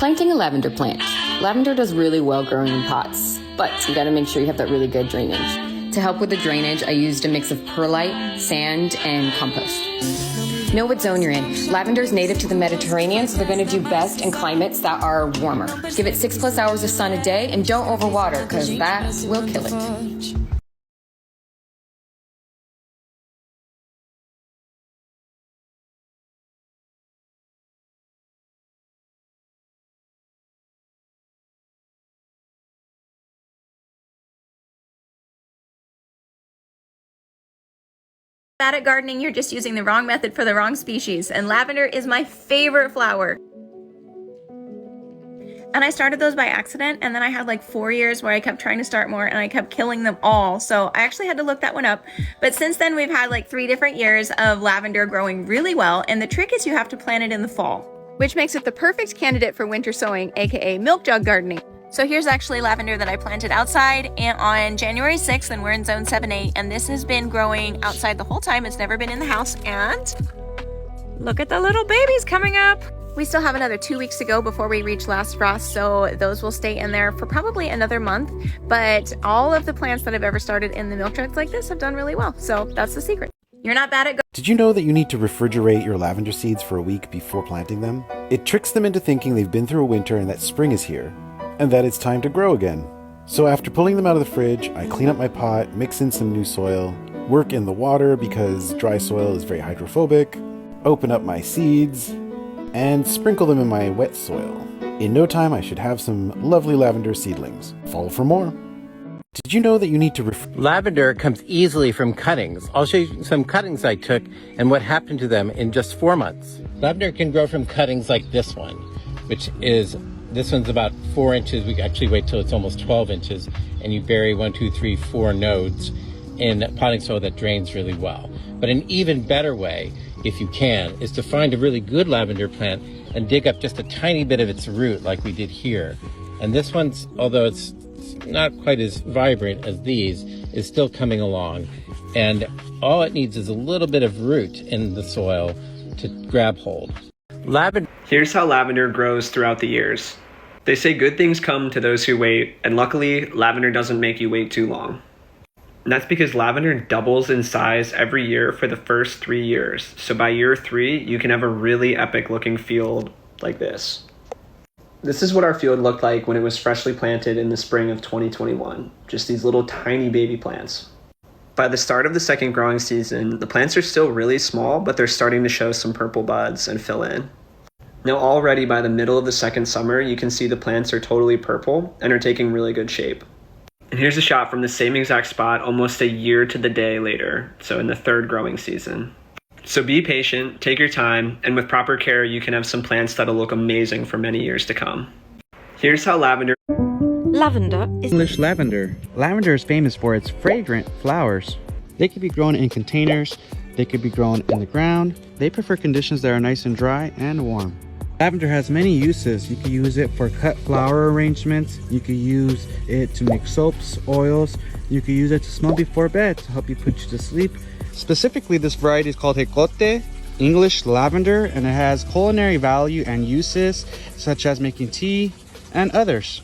Planting a lavender plant. Lavender does really well growing in pots, but you gotta make sure you have that really good drainage. To help with the drainage, I used a mix of perlite, sand, and compost. Know what zone you're in. Lavender is native to the Mediterranean, so they're gonna do best in climates that are warmer. Give it 6+ hours of sun a day, and don't overwater, because that will kill it. Bad at gardening, you're just using the wrong method for the wrong species, and lavender is my favorite flower. And I started those by accident, and then I had like 4 years where I kept trying to start more and I kept killing them all. So I actually had to look that one up. But since then we've had like 3 different years of lavender growing really well, and the trick is you have to plant it in the fall, which makes it the perfect candidate for winter sowing, aka milk jug gardening. So here's actually lavender that I planted outside and on January 6th, and we're in zone 7-8, and this has been growing outside the whole time. It's never been in the house, and look at the little babies coming up. We still have another 2 weeks to go before we reach last frost, so those will stay in there for probably another month. But all of the plants that I've ever started in the milk jugs like this have done really well, so that's the secret. You're not bad at Did you know that you need to refrigerate your lavender seeds for a week before planting them? It tricks them into thinking they've been through a winter and that spring is here, and that it's time to grow again. So after pulling them out of the fridge, I clean up my pot, mix in some new soil, work in the water because dry soil is very hydrophobic, open up my seeds, and sprinkle them in my wet soil. In no time, I should have some lovely lavender seedlings. Follow for more. Did you know that you need to Lavender comes easily from cuttings. I'll show you some cuttings I took and what happened to them in just 4 months. Lavender can grow from cuttings like this one, this one's about 4 inches. We actually wait till it's almost 12 inches, and you bury 1, 2, 3, 4 nodes in potting soil that drains really well. But an even better way, if you can, is to find a really good lavender plant and dig up just a tiny bit of its root like we did here. And this one's, although it's not quite as vibrant as these, is still coming along. And all it needs is a little bit of root in the soil to grab hold. Here's how lavender grows throughout the years. They say good things come to those who wait, and luckily, lavender doesn't make you wait too long. And that's because lavender doubles in size every year for the first 3 years. So by year 3, you can have a really epic looking field like this. This is what our field looked like when it was freshly planted in the spring of 2021. Just these little tiny baby plants. By the start of the second growing season, the plants are still really small, but they're starting to show some purple buds and fill in. Now already by the middle of the second summer, you can see the plants are totally purple and are taking really good shape. And here's a shot from the same exact spot almost a year to the day later, so in the third growing season. So be patient, take your time, and with proper care, you can have some plants that'll look amazing for many years to come. Here's how lavender is English lavender. Lavender is famous for its fragrant flowers. They can be grown in containers, they could be grown in the ground. They prefer conditions that are nice and dry and warm. Lavender has many uses. You can use it for cut flower arrangements. You can use it to make soaps, oils. You can use it to smell before bed to help you put you to sleep. Specifically, this variety is called Hecote, English lavender, and it has culinary value and uses such as making tea and others.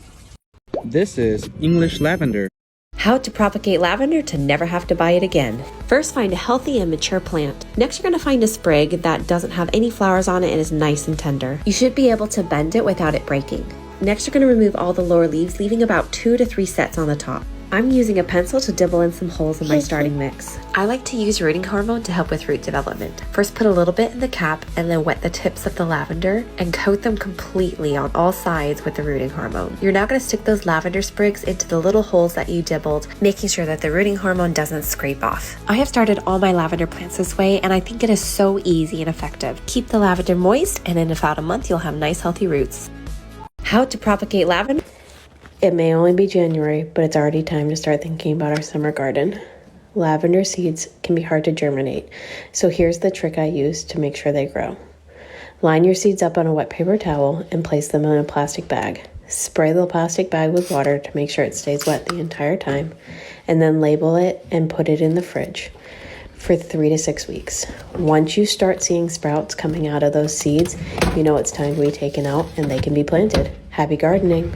This is English lavender. How to propagate lavender to never have to buy it again. First, find a healthy and mature plant. Next, you're going to find a sprig that doesn't have any flowers on it and is nice and tender. You should be able to bend it without it breaking. Next, you're going to remove all the lower leaves, leaving about 2 to 3 sets on the top. I'm using a pencil to dibble in some holes in my starting mix. I like to use rooting hormone to help with root development. First, put a little bit in the cap and then wet the tips of the lavender and coat them completely on all sides with the rooting hormone. You're now going to stick those lavender sprigs into the little holes that you dibbled, making sure that the rooting hormone doesn't scrape off. I have started all my lavender plants this way, and I think it is so easy and effective. Keep the lavender moist, and in about a month, you'll have nice healthy roots. How to propagate lavender? It may only be January, but it's already time to start thinking about our summer garden. Lavender seeds can be hard to germinate, so here's the trick I use to make sure they grow. Line your seeds up on a wet paper towel and place them in a plastic bag. Spray the plastic bag with water to make sure it stays wet the entire time, and then label it and put it in the fridge. for 3 to 6 weeks. Once you start seeing sprouts coming out of those seeds, you know it's time to be taken out and they can be planted. Happy gardening.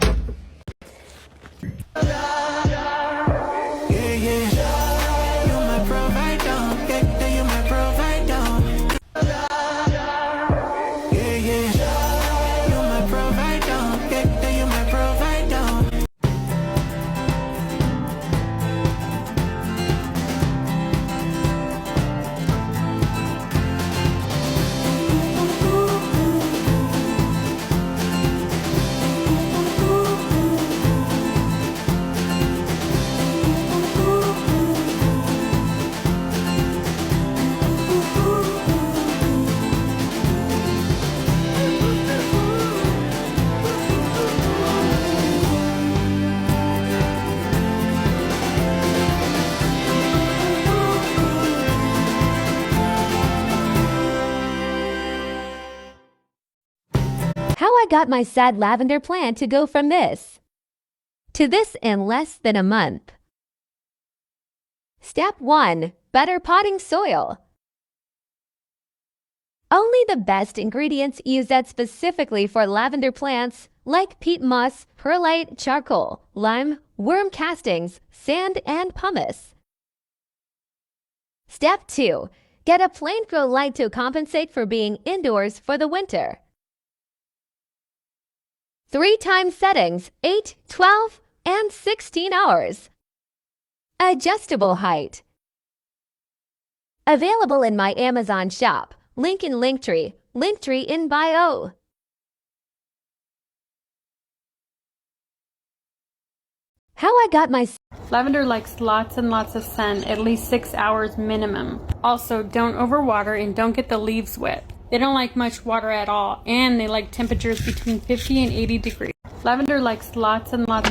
How I got my sad lavender plant to go from this to this in less than a month. Step 1. Better potting soil. Only the best ingredients used that specifically for lavender plants like peat moss, perlite, charcoal, lime, worm castings, sand, and pumice. Step 2. Get a plant grow light to compensate for being indoors for the winter. 3 times settings, 8, 12, and 16 hours. Adjustable height. Available in my Amazon shop. Link in Linktree. Linktree in bio. How I got my... Lavender likes lots and lots of sun, at least 6 hours minimum. Also, don't overwater and don't get the leaves wet. They don't like much water at all, and they like temperatures between 50 and 80 degrees. Lavender likes lots and lots